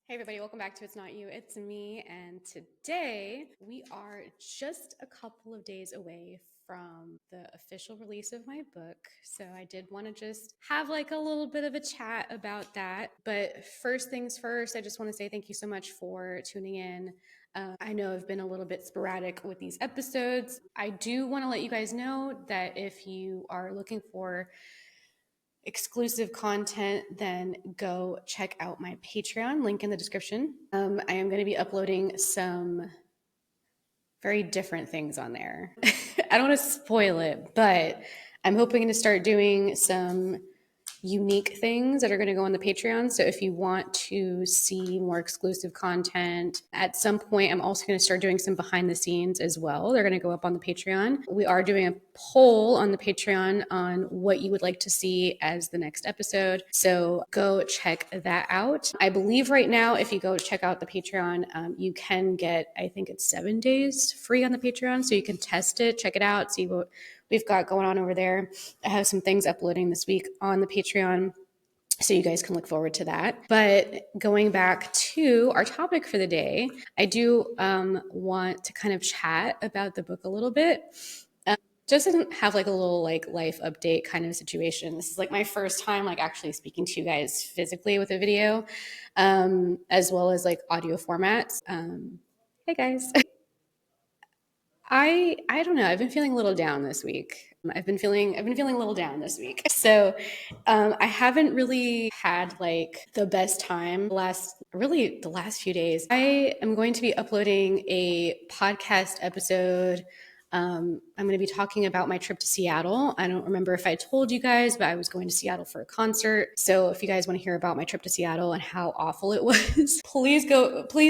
Hey everybody, welcome back to It's Not You, It's Me. And today we are just a couple of days away from the official release of my book. So I did want to just have like a little bit of a chat about that. But first things first, I just want to say thank you so much for tuning in. I know I've been a little bit sporadic with these episodes. I do want to let you guys know that if you are looking for exclusive content, then go check out my Patreon, link in the description. I am going to be uploading some very different things on there. I don't want to spoil it, but I'm hoping to start doing some unique things that are going to go on the Patreon. So if you want to see more exclusive content, at some point, I'm also going to start doing some behind the scenes as well. They're going to go up on the Patreon. We are doing a poll on the Patreon on what you would like to see as the next episode. So go check that out. I believe right now, if you go check out the Patreon, you can get, I think it's 7 days free on the Patreon. So you can test it, check it out, see what we've got going on over there. I have some things uploading this week on the Patreon, so you guys can look forward to that. But going back to our topic for the day, I do want to kind of chat about the book a little bit. Just doesn't have like a little like life update kind of situation. This is like my first time like actually speaking to you guys physically with a video, as well as like audio formats. Hey guys. I don't know. I've been feeling a little down this week. I've been feeling a little down this week. So I haven't really had like the best time the last few days. I am going to be uploading a podcast episode. I'm going to be talking about my trip to Seattle. I don't remember if I told you guys, but I was going to Seattle for a concert. So if you guys want to hear about my trip to Seattle and how awful it was, please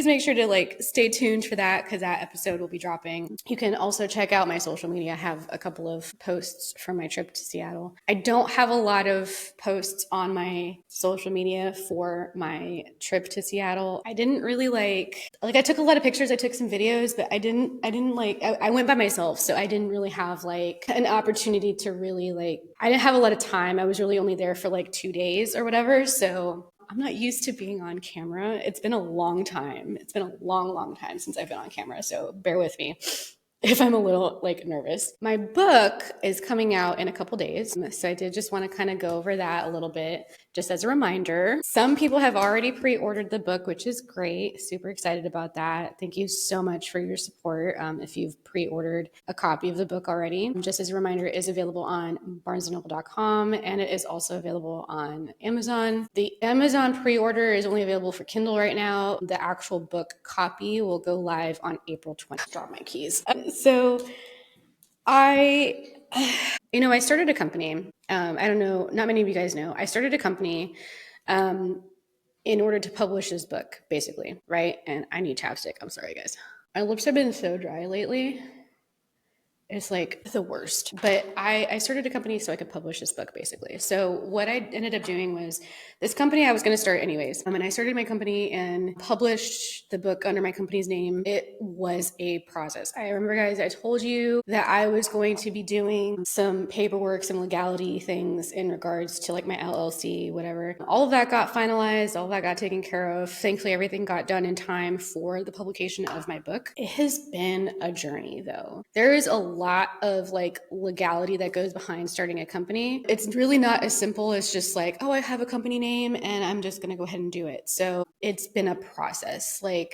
make sure to like stay tuned for that because that episode will be dropping. You can also check out my social media. I have a couple of posts from my trip to Seattle. I don't have a lot of posts on my social media for my trip to Seattle. I didn't really like I took a lot of pictures, I took some videos, but I went by myself. So I didn't really have like an opportunity to really I didn't have a lot of time. I was really only there for like 2 days or whatever. So I'm not used to being on camera. It's been a long time. It's been a long, long time since I've been on camera. So bear with me if I'm a little like nervous. My book is coming out in a couple days. So I did just want to kind of go over that a little bit just as a reminder. Some people have already pre-ordered the book, which is great. Super excited about that. Thank you so much for your support. If you've pre-ordered a copy of the book already, just as a reminder, it is available on barnesandnoble.com and it is also available on Amazon. The Amazon pre-order is only available for Kindle right now. The actual book copy will go live on April 20th. Drop my keys. So I started a company. I don't know, not many of you guys know. I started a company in order to publish this book, basically, right? And I need chapstick. I'm sorry, guys. My lips have been so dry lately. It's like the worst. But I started a company so I could publish this book, basically. So what I ended up doing was this company I was going to start anyways. And I started my company and published the book under my company's name. It was a process. I remember, guys, I told you that I was going to be doing some paperwork, some legality things in regards to like my LLC, whatever. All of that got finalized. All of that got taken care of. Thankfully, everything got done in time for the publication of my book. It has been a journey, though. There is a lot of like legality that goes behind starting a company. It's really not as simple as just like, oh, I have a company name and I'm just going to go ahead and do it. So it's been a process. I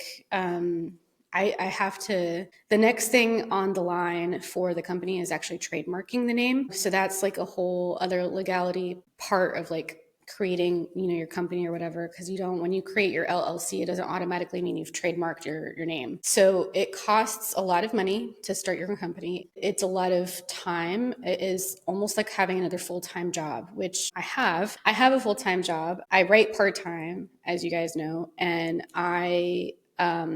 have to, the next thing on the line for the company is actually trademarking the name. So that's like a whole other legality part of like creating, your company or whatever, because when you create your LLC, it doesn't automatically mean you've trademarked your name. So it costs a lot of money to start your own company. It's a lot of time. It is almost like having another full-time job, which I have. I have a full-time job. I write part-time, as you guys know, and I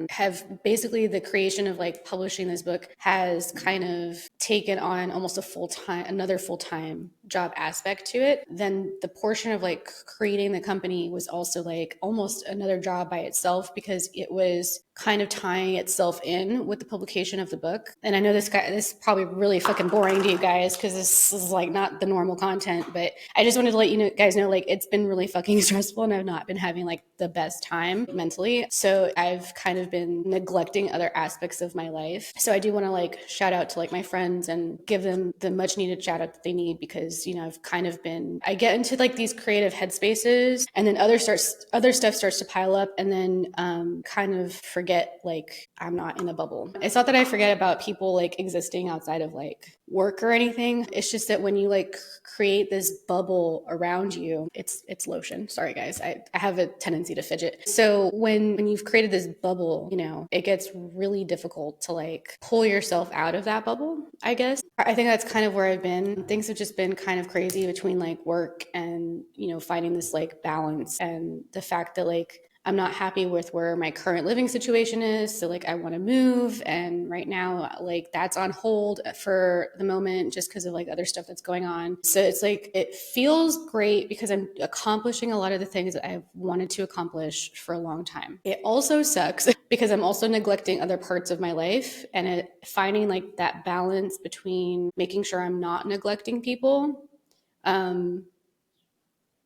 have basically, the creation of like publishing this book has kind of taken on almost another full-time job aspect to it. Then the portion of like creating the company was also like almost another job by itself, because it was kind of tying itself in with the publication of the book. And I know this is probably really fucking boring to you guys, because this is like not the normal content, but I just wanted to let you guys know, like, it's been really fucking stressful, and I've not been having like the best time mentally. So I've kind of been neglecting other aspects of my life. So I do want to like shout out to like my friends and give them the much needed shout out that they need, because I've kind of been, I get into like these creative headspaces, and then other stuff starts to pile up, and then kind of forget like I'm not in a bubble. It's not that I forget about people like existing outside of like work or anything. It's just that when you like create this bubble around you, it's lotion. Sorry guys, I have a tendency to fidget. So when you've created this bubble, it gets really difficult to like pull yourself out of that bubble, I guess. I think that's kind of where I've been. Things have just been kind of crazy between like work and finding this like balance, and the fact that like I'm not happy with where my current living situation is. So like I want to move, and right now like that's on hold for the moment just because of like other stuff that's going on. So it's like it feels great because I'm accomplishing a lot of the things that I've wanted to accomplish for a long time. It also sucks because I'm also neglecting other parts of my life, and finding like that balance between making sure I'm not neglecting people,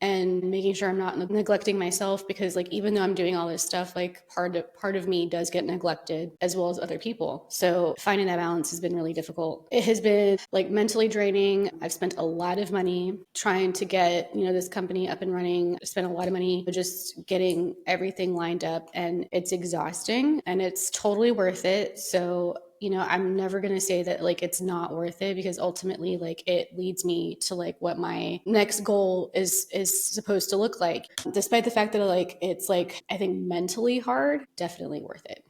and making sure I'm not neglecting myself, because like even though I'm doing all this stuff, like part of me does get neglected as well as other people. So finding that balance has been really difficult. It has been like mentally draining. I've spent a lot of money trying to get this company up and running. I spent a lot of money just getting everything lined up, and it's exhausting, and it's totally worth it. So I'm never going to say that like it's not worth it, because ultimately like it leads me to like what my next goal is supposed to look like. Despite the fact that like it's like I think mentally hard, definitely worth it.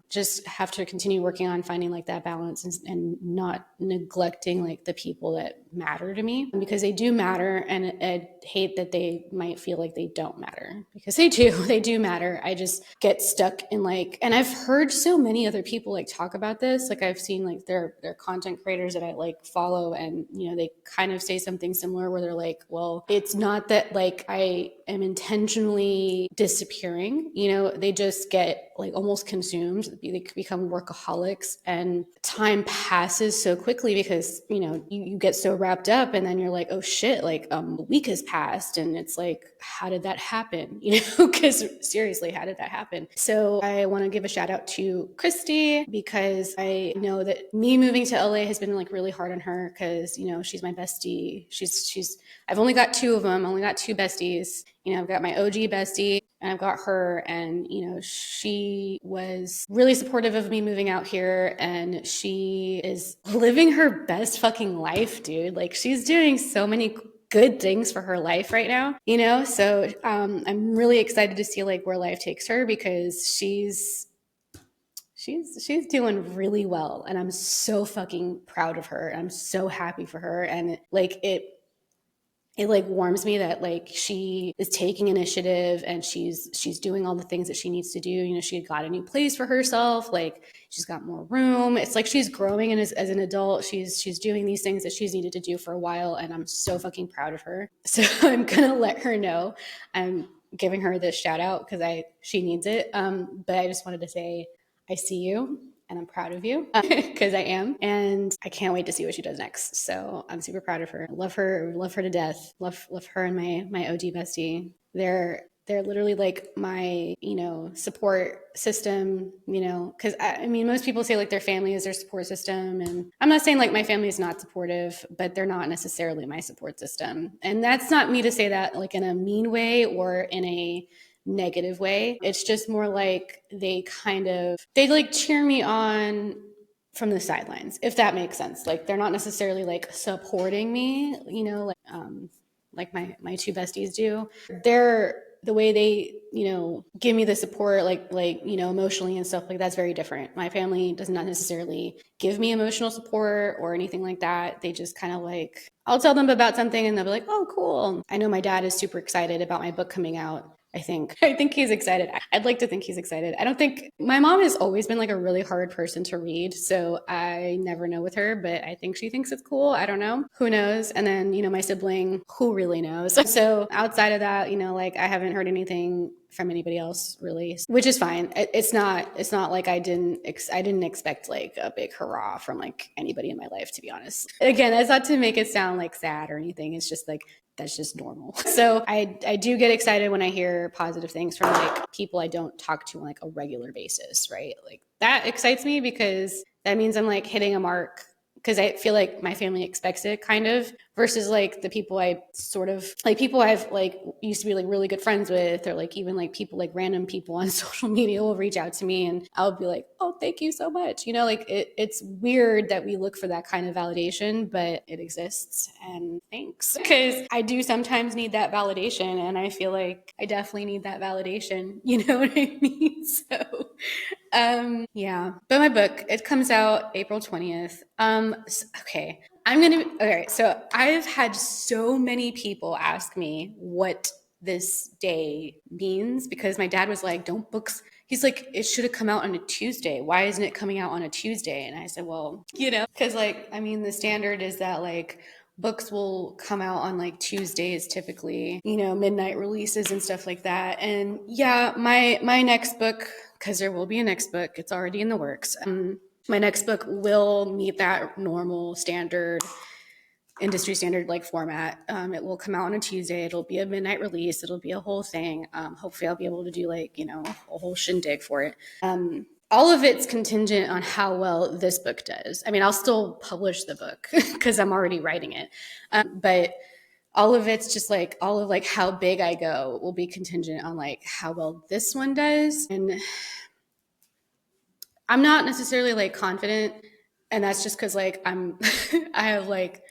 Just have to continue working on finding like that balance, and not neglecting like the people that matter to me, because they do matter. And I hate that they might feel like they don't matter, because they do matter. I just get stuck in like, and I've heard so many other people like talk about this. Like I've seen like their content creators that I like follow, and they kind of say something similar where they're like, well, it's not that like I am intentionally disappearing, they just get like almost consumed. They become workaholics, and time passes so quickly because you get so wrapped up, and then you're like, oh shit, like a week has passed, and it's like, how did that happen? Because seriously, how did that happen? So I want to give a shout out to Christy, because I know that me moving to LA has been like really hard on her, because she's my bestie. I've only got two of them. I only got two besties. I've got my OG bestie, and I've got her, and she was really supportive of me moving out here, and she is living her best fucking life, dude. Like she's doing so many good things for her life right now, so I'm really excited to see like where life takes her, because she's doing really well, and I'm so fucking proud of her. I'm so happy for her, and like it like warms me that like she is taking initiative, and she's doing all the things that she needs to do. She got a new place for herself, like she's got more room. It's like she's growing, and as an adult, she's doing these things that she's needed to do for a while, and I'm so fucking proud of her. So I'm gonna let her know I'm giving her this shout out, because she needs it. But I just wanted to say I see you, and I'm proud of you, because I am, and I can't wait to see what she does next. So I'm super proud of her. Love her to death. Love her and my OG bestie. They're literally like my support system. Because I mean, most people say like their family is their support system, and I'm not saying like my family is not supportive, but they're not necessarily my support system. And that's not me to say that like in a mean way or in a negative way. It's just more like they like cheer me on from the sidelines, if that makes sense. Like they're not necessarily like supporting me, like my two besties do. They're the way they give me the support, like emotionally and stuff, like that's very different. My family does not necessarily give me emotional support or anything like that. They just kind of like, I'll tell them about something and they'll be like, oh cool. I know my dad is super excited about my book coming out, I think he's excited. I'd like to think he's excited. I don't think my mom has always been like a really hard person to read, so I never know with her, but I think she thinks it's cool. I don't know. Who knows? And then, my sibling, who really knows? So outside of that, like I haven't heard anything from anybody else really, which is fine. It's not like I didn't expect like a big hurrah from like anybody in my life, to be honest. Again, that's not to make it sound like sad or anything. It's just like that's just normal. So I do get excited when I hear positive things from like people I don't talk to on like a regular basis, right? Like that excites me because that means I'm like hitting a mark, because I feel like my family expects it kind of, versus like the people I sort of like people I've like used to be like really good friends with, or like even like people like random people on social media will reach out to me and I'll be like, oh, thank you so much. Like it's weird that we look for that kind of validation, but it exists, and thanks. Because I do sometimes need that validation, and I feel like I definitely need that validation. You know what I mean? So yeah, but my book, it comes out April 20th. Okay. Okay. So I've had so many people ask me what this day means, because my dad was like, don't books. He's like, it should have come out on a Tuesday. Why isn't it coming out on a Tuesday? And I said, well, because like, I mean, the standard is that like books will come out on like Tuesdays typically, midnight releases and stuff like that. And yeah, my next book, because there will be a next book, it's already in the works. My next book will meet that normal standard, industry standard like format. It will come out on a Tuesday. It'll be a midnight release. It'll be a whole thing. Hopefully I'll be able to do like, a whole shindig for it. All of it's contingent on how well this book does. I mean, I'll still publish the book because I'm already writing it. But all of it's just like all of like how big I go will be contingent on like how well this one does. And I'm not necessarily like confident, and that's just because like I have like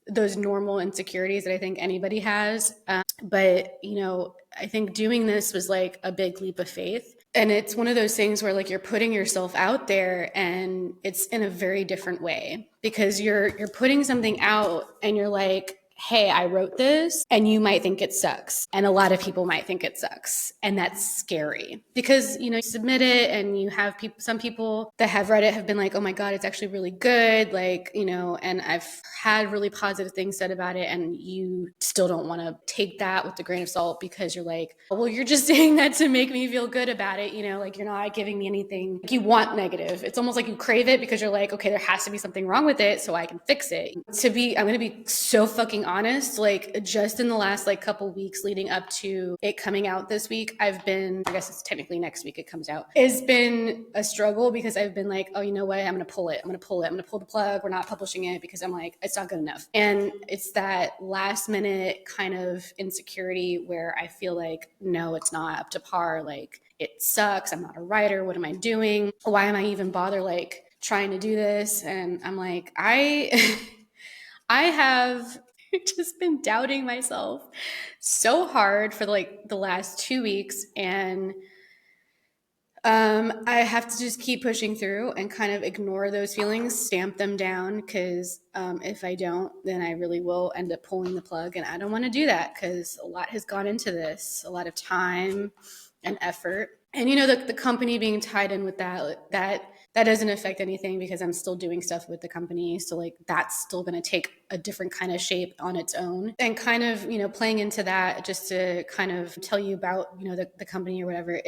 those normal insecurities that I think anybody has. But I think doing this was like a big leap of faith. And it's one of those things where like you're putting yourself out there, and it's in a very different way, because you're putting something out and you're like, hey, I wrote this, and you might think it sucks. And a lot of people might think it sucks. And that's scary, because, you submit it and you have some people that have read it have been like, oh my God, it's actually really good. Like, and I've had really positive things said about it. And you still don't want to take that with a grain of salt, because you're like, well, you're just saying that to make me feel good about it. Like you're not giving me anything. Like, you want negative. It's almost like you crave it, because you're like, okay, there has to be something wrong with it so I can fix it. I'm going to be so fucking honest, like just in the last like couple weeks leading up to it coming out this week, I guess it's technically next week it comes out, it's been a struggle, because I've been like, oh, you know what, I'm going to pull it. I'm going to pull the plug. We're not publishing it, because I'm like, it's not good enough. And it's that last minute kind of insecurity where I feel like, no, it's not up to par. Like, it sucks. I'm not a writer. What am I doing? Why am I even bother like trying to do this? And I'm like, I have just been doubting myself so hard for like the last 2 weeks. And I have to just keep pushing through and kind of ignore those feelings, stamp them down, because if I don't, then I really will end up pulling the plug. And I don't want to do that, because a lot has gone into this, a lot of time and effort. And the company being tied in with that doesn't affect anything, because I'm still doing stuff with the company. So like that's still going to take a different kind of shape on its own. And kind of, playing into that, just to kind of tell you about, the company or whatever,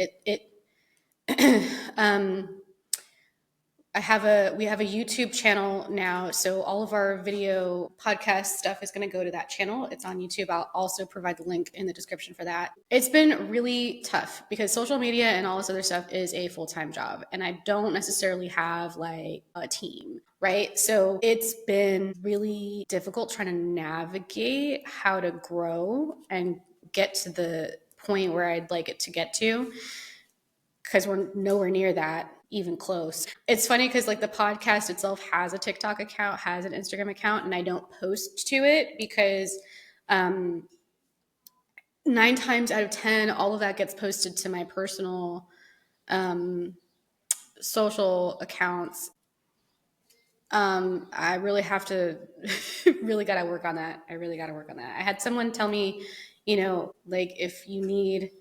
we have a YouTube channel now. So all of our video podcast stuff is going to go to that channel. It's on YouTube. I'll also provide the link in the description for that. It's been really tough, because social media and all this other stuff is a full-time job, and I don't necessarily have like a team, right? So it's been really difficult trying to navigate how to grow and get to the point where I'd like it to get to, because we're nowhere near that, even close. It's funny, because like the podcast itself has a TikTok account, has an Instagram account, and I don't post to it, because 9 times out of 10, all of that gets posted to my personal social accounts. I really have to really got to work on that. I really got to work on that. I had someone tell me, like, if you need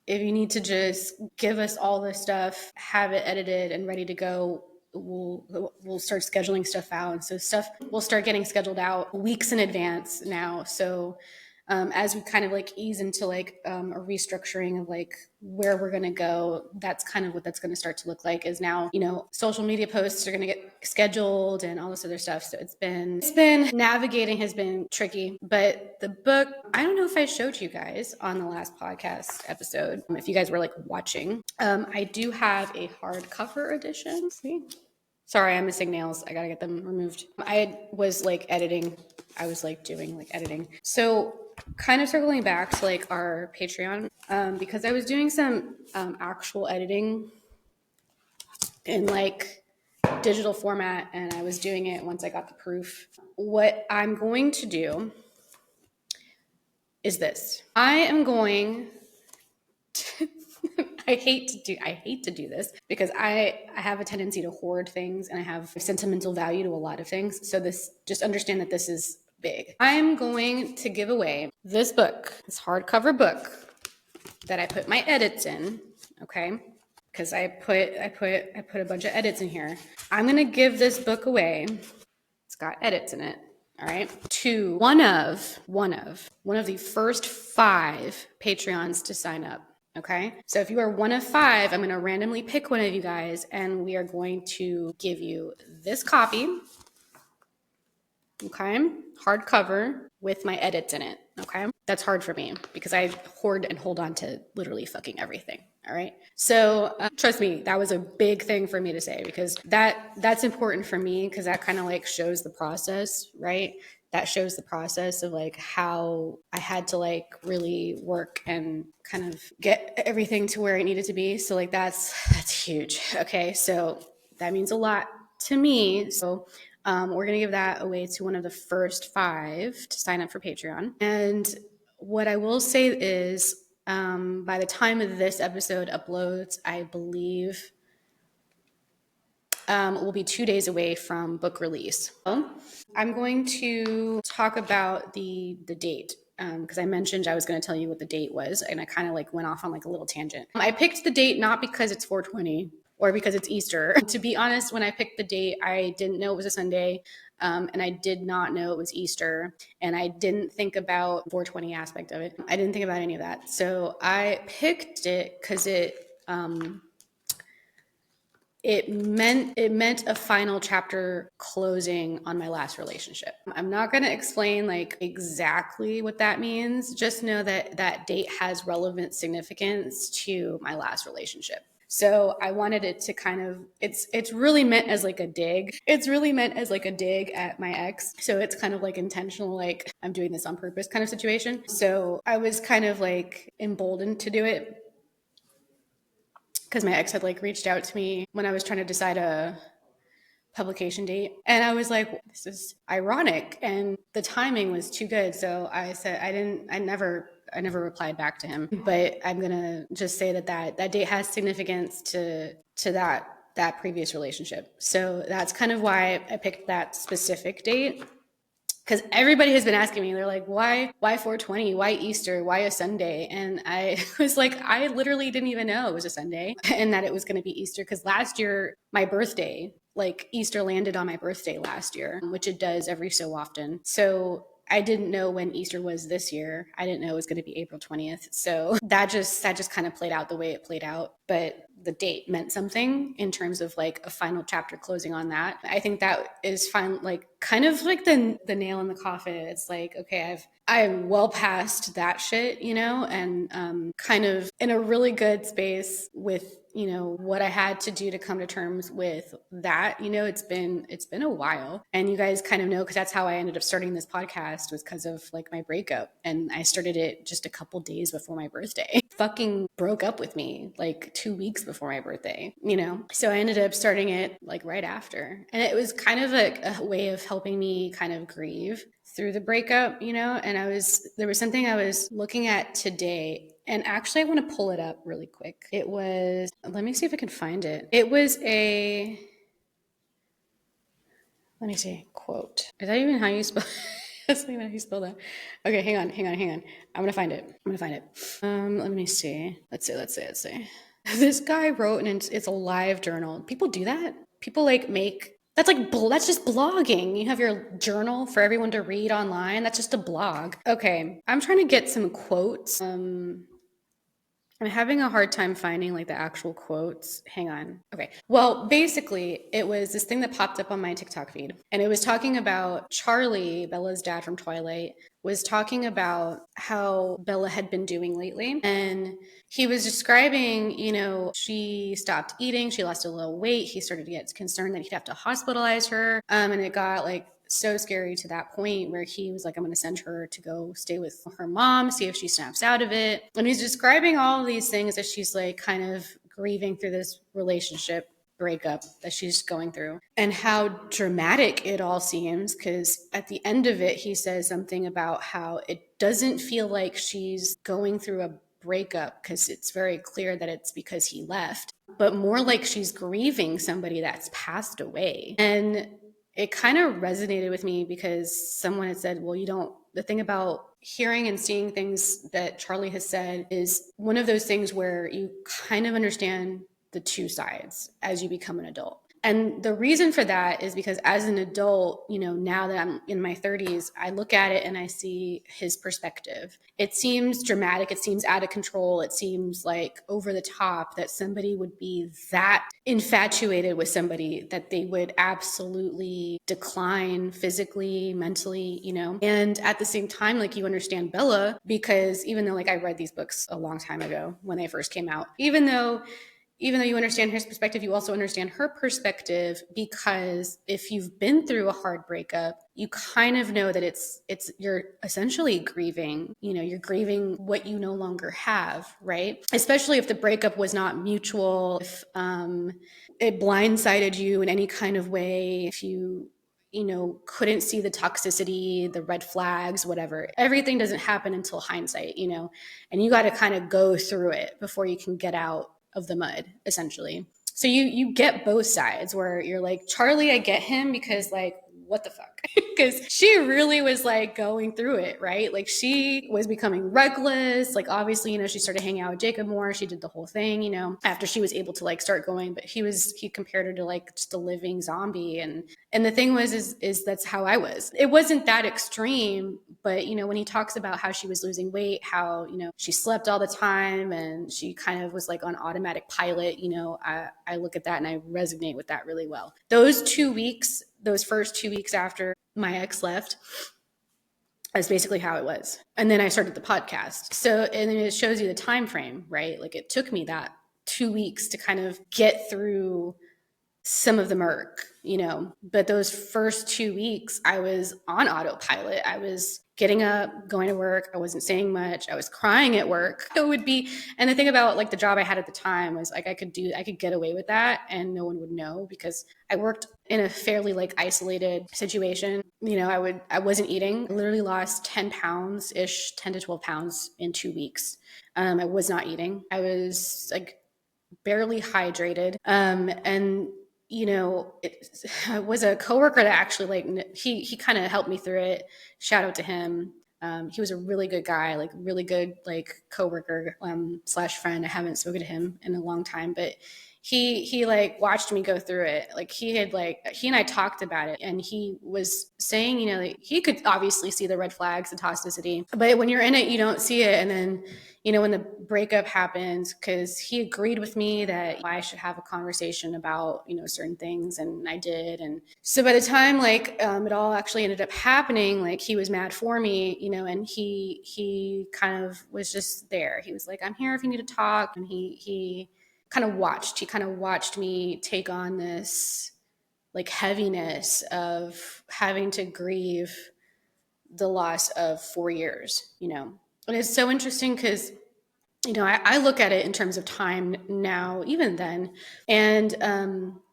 if you need to just give us all this stuff, have it edited and ready to go, we'll start scheduling stuff out. And so stuff will start getting scheduled out weeks in advance now. So as we kind of like ease into like a restructuring of like where we're going to go, that's kind of what that's going to start to look like. Is now, you know, social media posts are going to get scheduled and all this other stuff. So it's been navigating has been tricky, but the book, I don't know if I showed you guys on the last podcast episode, if you guys were like watching, I do have a hardcover edition. See? Sorry, I'm missing nails. I gotta get them removed. I was like editing. I was like doing like editing. So kind of circling back to like our Patreon, because I was doing some actual editing in like digital format, and I was doing it once I got the proof. What I'm going to do is this. I am going to I hate to do this because I have a tendency to hoard things, and I have sentimental value to a lot of things. So this, just understand that this is big. I'm going to give away this book, this hardcover book that I put my edits in, okay? Because I put a bunch of edits in here. I'm going to give this book away. It's got edits in it. All right, to one of the first 5 Patreons to sign up. Okay, so if you are one of 5, I'm going to randomly pick one of you guys, and we are going to give you this copy. Okay, hardcover with my edits in it. Okay, that's hard for me because I hoard and hold on to literally fucking everything. All right, so trust me, that was a big thing for me to say, because that's important for me, because that kind of like shows the process, right? That shows the process of like how I had to like really work and kind of get everything to where it needed to be. So like that's huge. Okay, so that means a lot to me. So we're going to give that away to one of the first 5 to sign up for Patreon. And what I will say is, by the time of this episode uploads, I believe we'll be 2 days away from book release. I'm going to talk about the date, because I mentioned I was going to tell you what the date was, and I kind of like went off on like a little tangent. I picked the date not because it's 420 or because it's Easter. To be honest, when I picked the date, I didn't know it was a Sunday, and I did not know it was Easter, and I didn't think about 420 aspect of it. I didn't think about any of that. So I picked it because it meant a final chapter closing on my last relationship. I'm not going to explain like exactly what that means. Just know that that date has relevant significance to my last relationship. So I wanted it to kind of, it's really meant as like a dig. It's really meant as like a dig at my ex. So it's kind of like intentional, like I'm doing this on purpose kind of situation. So I was kind of like emboldened to do it, because my ex had like reached out to me when I was trying to decide a publication date. And I was like, this is ironic. And the timing was too good. So I said, I never replied back to him, but I'm going to just say that date has significance to that previous relationship. So that's kind of why I picked that specific date. Because everybody has been asking me, they're like, why 420? Why Easter? Why a Sunday? And I was like, I literally didn't even know it was a Sunday and that it was going to be Easter. Because last year, my birthday, like Easter landed on my birthday last year, which it does every so often. So I didn't know when Easter was this year. I didn't know it was going to be April 20th. So that just kind of played out the way it played out. But the date meant something in terms of like a final chapter closing on that. I think that is fine, like kind of like the nail in the coffin. It's like, okay, I'm well past that shit, you know, and kind of in a really good space with, you know, what I had to do to come to terms with that. You know, it's been a while, and you guys kind of know, because that's how I ended up starting this podcast, was because of like my breakup. And I started it just a couple days before my birthday. Fucking broke up with me like 2 weeks before my birthday, you know? So I ended up starting it like right after. And it was kind of a way of helping me kind of grieve through the breakup, you know? And there was something I was looking at today, and actually I want to pull it up really quick. It was, let me see if I can find it. It was let me see, quote. Is that even how you spell? That's not even how you spell that. Okay, hang on. I'm gonna find it. Let me see. Let's see. This guy wrote, and it's a live journal. People do that. People like make that's like that's just blogging. You have your journal for everyone to read online. That's just a blog. Okay, I'm trying to get some quotes. I'm having a hard time finding like the actual quotes. Hang on. Okay. Well, basically, it was this thing that popped up on my TikTok feed, and it was talking about Charlie, Bella's dad from Twilight, was talking about how Bella had been doing lately. And he was describing, she stopped eating, she lost a little weight. He started to get concerned that he'd have to hospitalize her. And it got like so scary to that point where he was like, I'm going to send her to go stay with her mom, see if she snaps out of it. And he's describing all of these things that she's like kind of grieving through this relationship breakup that she's going through, and how dramatic it all seems, because at the end of it he says something about how it doesn't feel like she's going through a breakup because it's very clear that it's because he left, but more like she's grieving somebody that's passed away. And it kind of resonated with me because someone had said, well, the thing about hearing and seeing things that Charlie has said is one of those things where you kind of understand the two sides as you become an adult. And the reason for that is because as an adult, now that I'm in my 30s, I look at it and I see his perspective. It seems dramatic. It seems out of control. It seems like over the top that somebody would be that infatuated with somebody that they would absolutely decline physically, mentally, And at the same time, like, you understand Bella, because even though like I read these books a long time ago when they first came out, even though you understand his perspective, you also understand her perspective, because if you've been through a hard breakup, you kind of know that it's you're essentially grieving, you're grieving what you no longer have, right? Especially if the breakup was not mutual, if it blindsided you in any kind of way, if you couldn't see the toxicity, the red flags, whatever. Everything doesn't happen until hindsight, and you got to kind of go through it before you can get out of the mud, essentially. So you get both sides, where you're like, Charlie, I get him, because like, what the fuck? Because she really was like going through it, right? Like, she was becoming reckless. Like, obviously, she started hanging out with Jacob more. She did the whole thing, after she was able to like start going, but he compared her to like just a living zombie. And the thing was, is that's how I was. It wasn't that extreme, but when he talks about how she was losing weight, how, she slept all the time and she kind of was like on automatic pilot, I look at that and I resonate with that really well. Those first 2 weeks after my ex left, that's basically how it was. And then I started the podcast. So, and then it shows you the time frame, right? Like, it took me that 2 weeks to kind of get through some of the murk, but those first 2 weeks I was on autopilot. I was getting up, going to work. I wasn't saying much. I was crying at work. And the thing about like the job I had at the time was like, I could get away with that and no one would know, because I worked in a fairly like isolated situation. I wasn't eating. I literally lost 10 pounds ish, 10 to 12 pounds in 2 weeks. I was not eating. I was like barely hydrated. And it was a coworker that actually like he kind of helped me through it. Shout out to him. He was a really good guy, like really good like coworker slash friend. I haven't spoken to him in a long time, but he like watched me go through it. Like, he and I talked about it, and he was saying, like, he could obviously see the red flags, the toxicity, but when you're in it, you don't see it. And then, when the breakup happens, because he agreed with me that I should have a conversation about, certain things, and I did. And so by the time like it all actually ended up happening, like, he was mad for me, and he kind of was just there. He was like, I'm here if you need to talk. And he kind of watched me take on this like heaviness of having to grieve the loss of 4 years, And it's so interesting because, I look at it in terms of time now, even then. And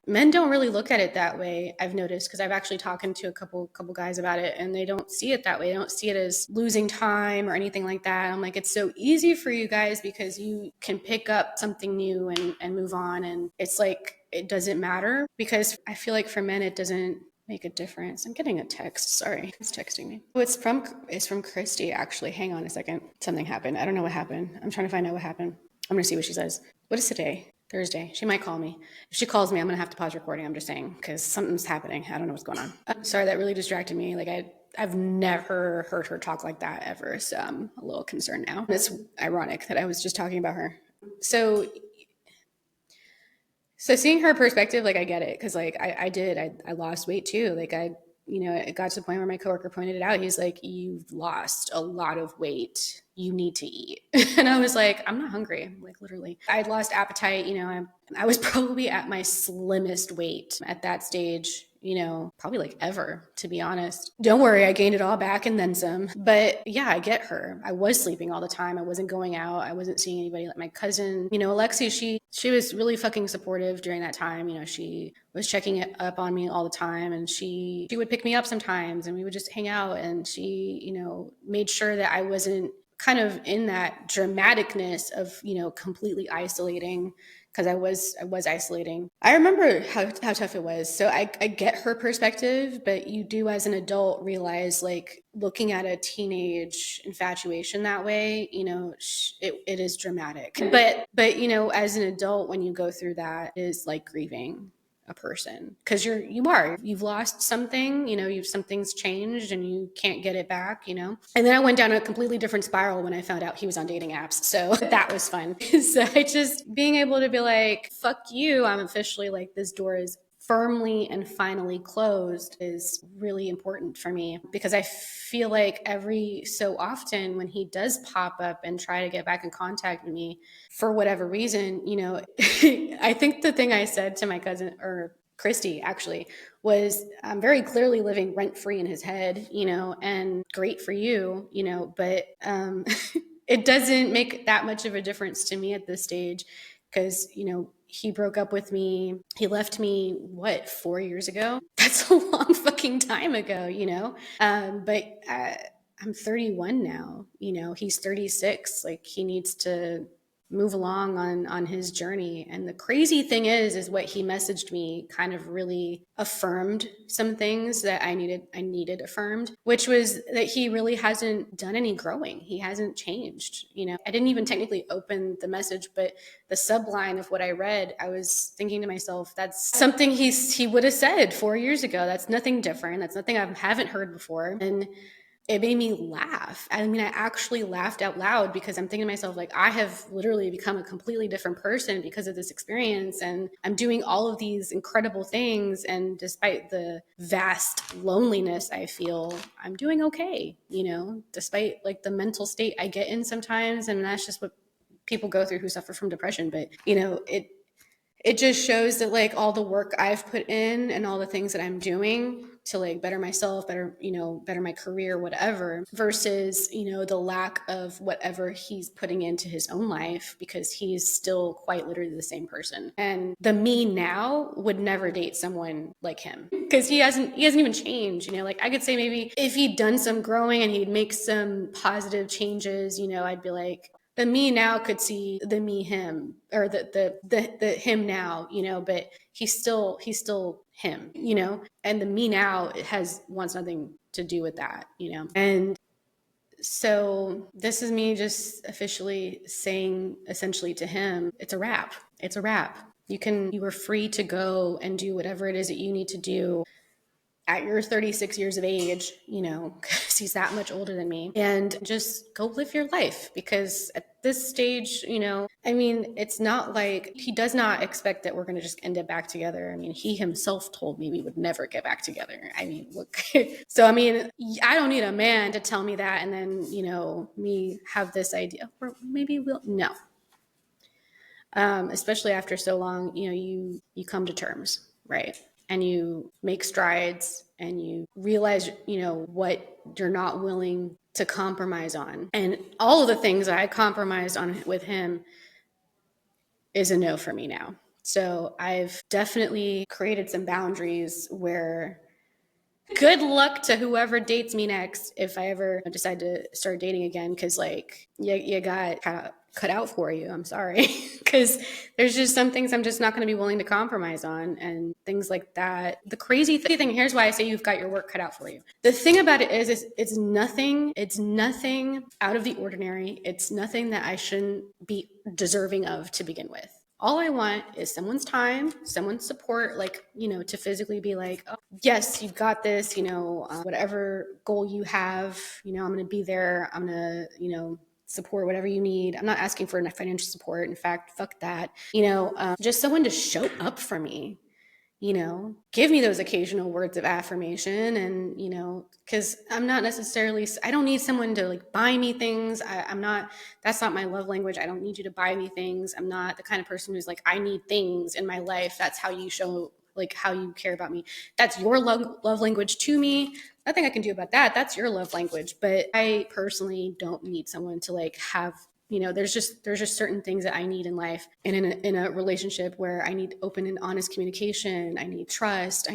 men don't really look at it that way, I've noticed, because I've actually talked to a couple guys about it, and they don't see it that way. They don't see it as losing time or anything like that. I'm like, it's so easy for you guys because you can pick up something new and move on. And it's like, it doesn't matter, because I feel like for men, it make a difference. I'm getting a text. Sorry, who's texting me? Oh, it's from Christy, actually. Hang on a second. Something happened. I don't know what happened. I'm trying to find out what happened. I'm gonna see what she says. What is today? Thursday. She might call me. If she calls me, I'm gonna have to pause recording. I'm just saying, because something's happening. I don't know what's going on. Sorry, that really distracted me. Like I've never heard her talk like that ever, so I'm a little concerned now. It's ironic that I was just talking about her. So seeing her perspective, like I get it, because like I lost weight too. Like it got to the point where my coworker pointed it out. He's like, "You've lost a lot of weight. You need to eat." And I was like, "I'm not hungry." Like literally, I'd lost appetite. I was probably at my slimmest weight at that stage. Probably like ever, to be honest. Don't worry, I gained it all back and then some. But yeah, I get her. I was sleeping all the time. I wasn't going out. I wasn't seeing anybody. Like my cousin, Alexi, she was really fucking supportive during that time. She was checking it up on me all the time, and she would pick me up sometimes, and we would just hang out, and she, made sure that I wasn't kind of in that dramaticness of, completely isolating, because I was isolating. I remember how tough it was. So I get her perspective, but you do as an adult realize, like, looking at a teenage infatuation that way, it is dramatic. But as an adult, when you go through that, it is like grieving a person, because you've lost something, something's changed and you can't get it back, and then I went down a completely different spiral when I found out he was on dating apps, so that was fun. So I just being able to be like, fuck you, I'm officially like, this door is firmly and finally closed, is really important for me, because I feel like every so often when he does pop up and try to get back in contact with me for whatever reason, I think the thing I said to my cousin, or Christy actually, was, I'm very clearly living rent free in his head, and great for you, but it doesn't make that much of a difference to me at this stage, because, he broke up with me. He left me, 4 years ago? That's a long fucking time ago, but I'm 31 now, he's 36. Like, he needs to move along on his journey. And the crazy thing is what he messaged me kind of really affirmed some things that I needed affirmed, which was that he really hasn't done any growing. He hasn't changed. I didn't even technically open the message, but the subline of what I read, I was thinking to myself, that's something he would have said 4 years ago. That's nothing different. That's nothing I haven't heard before. And it made me laugh. I mean, I actually laughed out loud, because I'm thinking to myself, like, I have literally become a completely different person because of this experience. And I'm doing all of these incredible things. And despite the vast loneliness I feel, I'm doing okay, despite like the mental state I get in sometimes. And that's just what people go through who suffer from depression. But, it just shows that, like, all the work I've put in and all the things that I'm doing to, like, better myself, better my career, whatever, versus, the lack of whatever he's putting into his own life, because he's still quite literally the same person. And the me now would never date someone like him, because he hasn't even changed. Like, I could say maybe if he'd done some growing and he'd make some positive changes, I'd be like, the me now could see the me him, or the him now, but he's still him, and the me now wants nothing to do with that, and so this is me just officially saying, essentially, to him, it's a wrap. It's a wrap. You are free to go and do whatever it is that you need to do at your 36 years of age, because he's that much older than me, and just go live your life. Because at this stage, I mean, it's not like he does not expect that we're going to just end up back together. I mean, he himself told me we would never get back together. I mean, look, so, I mean, I don't need a man to tell me that. And then, me have this idea, or maybe no. Especially after so long, you come to terms, right? And you make strides, and you realize, what you're not willing to compromise on. And all of the things I compromised on with him is a no for me now. So I've definitely created some boundaries where, good luck to whoever dates me next if I ever decide to start dating again, because, like, you got cut out for you. I'm sorry. Because there's just some things I'm just not going to be willing to compromise on and things like that. The crazy thing, here's why I say you've got your work cut out for you. The thing about it is it's nothing out of the ordinary. It's nothing that I shouldn't be deserving of to begin with. All I want is someone's time, someone's support, like, to physically be like, oh, yes, you've got this, whatever goal you have, I'm going to be there. I'm going to, support whatever you need. I'm not asking for financial support. In fact, fuck that. Just someone to show up for me, give me those occasional words of affirmation. And, because I'm not necessarily, I don't need someone to like buy me things. That's not my love language. I don't need you to buy me things. I'm not the kind of person who's like, I need things in my life. That's how you show like how you care about me. That's your love language to me. Nothing I can do about that. That's your love language. But I personally don't need someone to like have, there's just certain things that I need in life and in a relationship where I need open and honest communication. I need trust.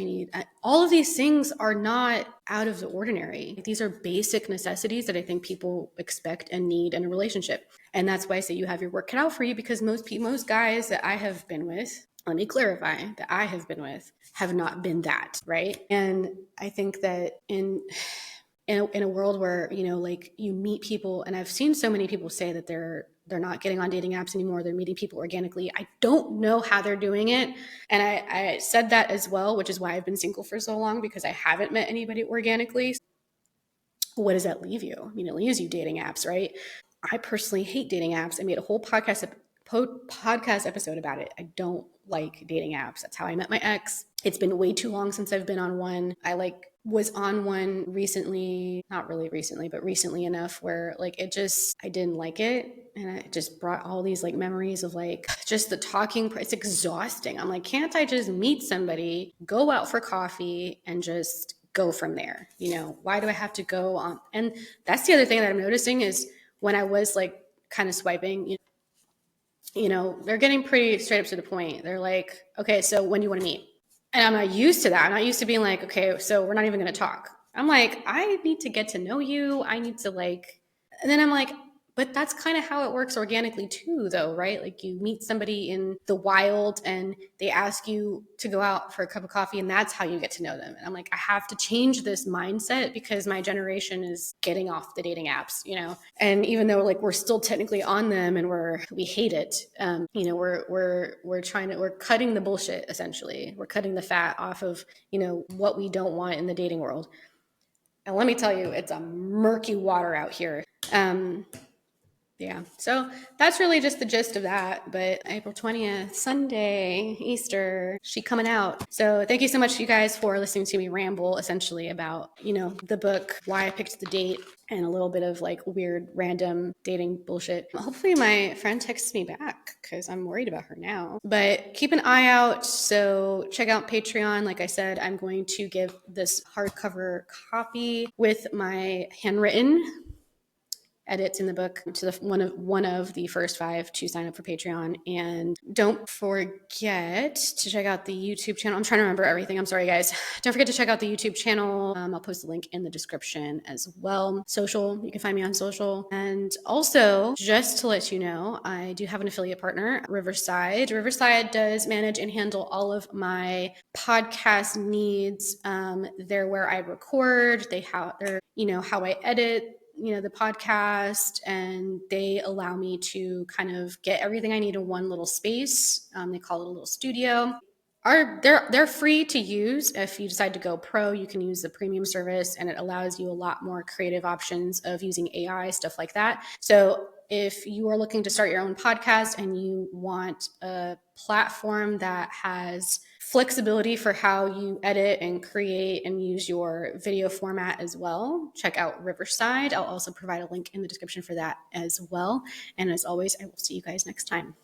All of these things are not out of the ordinary. These are basic necessities that I think people expect and need in a relationship. And that's why I say you have your work cut out for you, because most guys that I have been with, let me clarify, that I have been with have not been that, right? And I think that in a world where, like you meet people, and I've seen so many people say that they're not getting on dating apps anymore. They're meeting people organically. I don't know how they're doing it. And I said that as well, which is why I've been single for so long, because I haven't met anybody organically. What does that leave you? It leaves you dating apps, right? I personally hate dating apps. I made a whole podcast episode about it. I don't like dating apps. That's how I met my ex. It's been way too long since I've been on one. I was on one recently, not really recently, but recently enough where like I didn't like it. And it just brought all these like memories of like just the talking. It's exhausting. I'm like, can't I just meet somebody, go out for coffee and just go from there? Why do I have to go on? And that's the other thing that I'm noticing is when I was like kind of swiping, they're getting pretty straight up to the point. They're like, okay, so when do you want to meet? And I'm not used to that. I'm not used to being like, okay, so we're not even going to talk. I'm like, I need to get to know you. I need to and then I'm like, but that's kind of how it works organically too, though, right? Like you meet somebody in the wild and they ask you to go out for a cup of coffee and that's how you get to know them. And I'm like, I have to change this mindset because my generation is getting off the dating apps, and even though like we're still technically on them and we hate it, we're cutting the bullshit essentially. We're cutting the fat off of, what we don't want in the dating world. And let me tell you, it's a murky water out here. Yeah, so that's really just the gist of that. But April 20th, Sunday, Easter, she coming out. So thank you so much, you guys, for listening to me ramble essentially about, the book, why I picked the date, and a little bit of like weird, random dating bullshit. Hopefully my friend texts me back because I'm worried about her now. But keep an eye out. So check out Patreon. Like I said, I'm going to give this hardcover copy with my handwritten edits in the book to one of the first 5 to sign up for Patreon. And don't forget to check out the YouTube channel. I'm trying to remember everything. I'm sorry, guys. Don't forget to check out the YouTube channel. I'll post the link in the description as well. Social, you can find me on social. And also, just to let you know, I do have an affiliate partner, Riverside. Riverside does manage and handle all of my podcast needs. They're where I record. They're how I edit the podcast, and they allow me to kind of get everything I need in one little space. They call it a little studio. They're free to use. If you decide to go pro, you can use the premium service, and it allows you a lot more creative options of using AI, stuff like that. So if you are looking to start your own podcast and you want a platform that has flexibility for how you edit and create and use your video format as well, check out Riverside. I'll also provide a link in the description for that as well. And as always, I will see you guys next time.